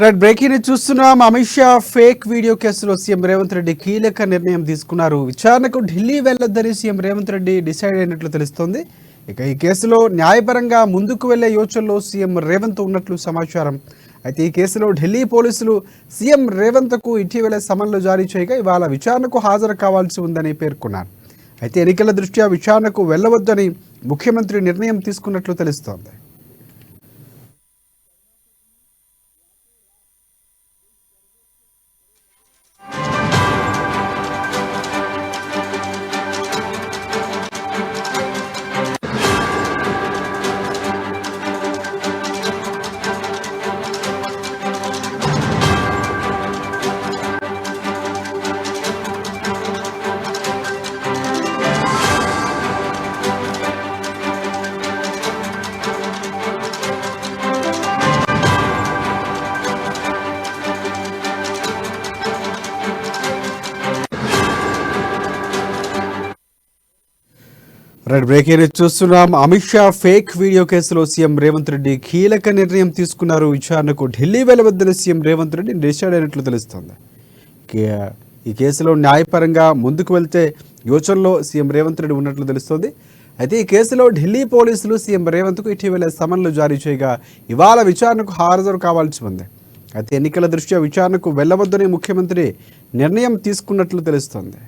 Right breaking ని చూస్తున్నాం. Amit Shah fake video కేసులో సీఎం రేవంత్ రెడ్డి కీలక నిర్ణయం తీసుకున్నారు. విచారణకు ఢిల్లీ వెళ్లొద్దని సీఎం రేవంత్ రెడ్డి డిసైడ్ అయినట్లు తెలుస్తోంది. ఇక ఈ కేసులో న్యాయపరంగా ముందుకు వెళ్లే యోచనలో సీఎం రేవంత్ ఉన్నట్లు సమాచారం. అయితే ఈ కేసులో ఢిల్లీ పోలీసులు సీఎం రేవంత్కు ఇటీవల సమన్లు జారీ చేయగా ఇవాళ విచారణకు హాజరు కావాల్సి ఉందని పేర్కొన్నారు. అయితే ఎన్నికల దృష్ట్యా విచారణకు వెళ్లవద్దని ముఖ్యమంత్రి నిర్ణయం తీసుకున్నట్లు తెలుస్తోంది. రైట్ బ్రేకింగ్ చూస్తున్నాం. అమిత్ షా ఫేక్ వీడియో కేసులో సీఎం రేవంత్ రెడ్డి కీలక నిర్ణయం తీసుకున్నారు. విచారణకు ఢిల్లీ వెళ్లవద్దని సీఎం రేవంత్ రెడ్డి డిసైడ్ అయినట్లు తెలుస్తోంది. ఈ కేసులో న్యాయపరంగా ముందుకు వెళ్తే యోచనలో సీఎం రేవంత్ రెడ్డి ఉన్నట్లు తెలుస్తోంది. అయితే ఈ కేసులో ఢిల్లీ పోలీసులు సీఎం రేవంత్కు ఇటీవల సమన్లు జారీ చేయగా ఇవాళ విచారణకు హాజరు కావాల్సి ఉంది. అయితే ఎన్నికల దృష్ట్యా విచారణకు వెళ్లవద్దని ముఖ్యమంత్రి నిర్ణయం తీసుకున్నట్లు తెలుస్తోంది.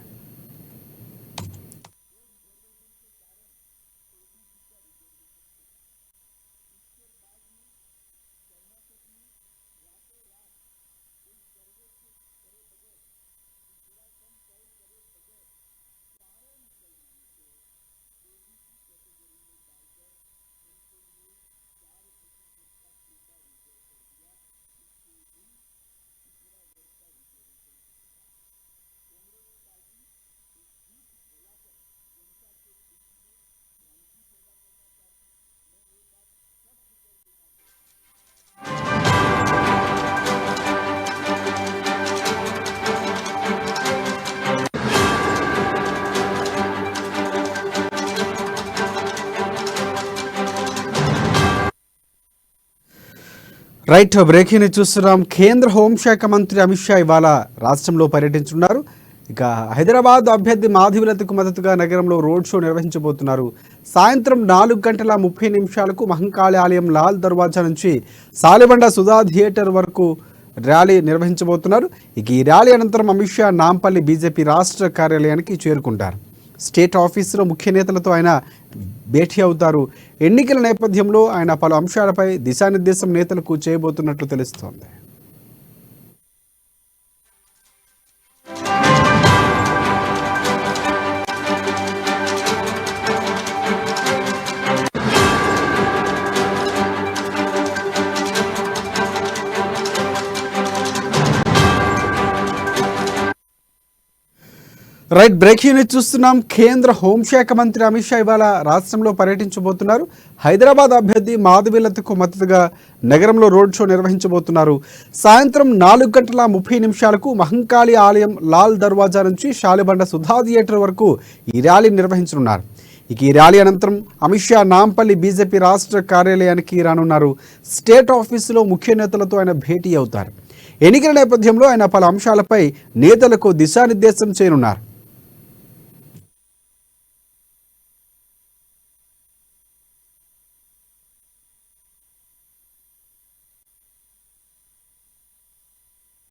రైట్ బ్రేకింగ్ చూస్తున్నాం. కేంద్ర హోంశాఖ మంత్రి అమిత్ షా ఇవాళ రాష్ట్రంలో పర్యటించున్నారు. ఇక హైదరాబాద్ అభ్యర్థి మాధవిలతకు మద్దతుగా నగరంలో రోడ్ షో నిర్వహించబోతున్నారు. సాయంత్రం 4:30 మహంకాళి ఆలయం లాల్ దర్వాజా నుంచి సాలెబండ సుధా థియేటర్ వరకు ర్యాలీ నిర్వహించబోతున్నారు. ఇక ఈ ర్యాలీ అనంతరం అమిత్ షా నాంపల్లి బీజేపీ రాష్ట్ర కార్యాలయానికి చేరుకుంటారు. స్టేట్ ఆఫీసులో ముఖ్య నేతలతో ఆయన భేటీ అవుతారు. ఎన్నికల నేపథ్యంలో ఆయన పలు అంశాలపై దిశానిర్దేశం నేతలకు చేయబోతున్నట్లు తెలుస్తోంది. రైట్ బ్రేకింగ్ న్యూస్ చూస్తున్నాం. కేంద్ర హోంశాఖ మంత్రి అమిత్ షా ఇవాళ రాష్ట్రంలో పర్యటించబోతున్నారు. హైదరాబాద్ అభ్యర్థి మాధవిలతకు మద్దతుగా నగరంలో రోడ్ షో నిర్వహించబోతున్నారు. సాయంత్రం 4:30 మహంకాళి ఆలయం లాల్ దర్వాజా నుంచి శాలిబండ సుధా థియేటర్ వరకు ఈ ర్యాలీ నిర్వహించనున్నారు. ఇక ఈ ర్యాలీ అనంతరం అమిత్ షా నాంపల్లి బీజేపీ రాష్ట్ర కార్యాలయానికి రానున్నారు. స్టేట్ ఆఫీసులో ముఖ్య నేతలతో ఆయన భేటీ అవుతారు. ఎన్నికల నేపథ్యంలో ఆయన పలు అంశాలపై నేతలకు దిశానిర్దేశం చేయనున్నారు.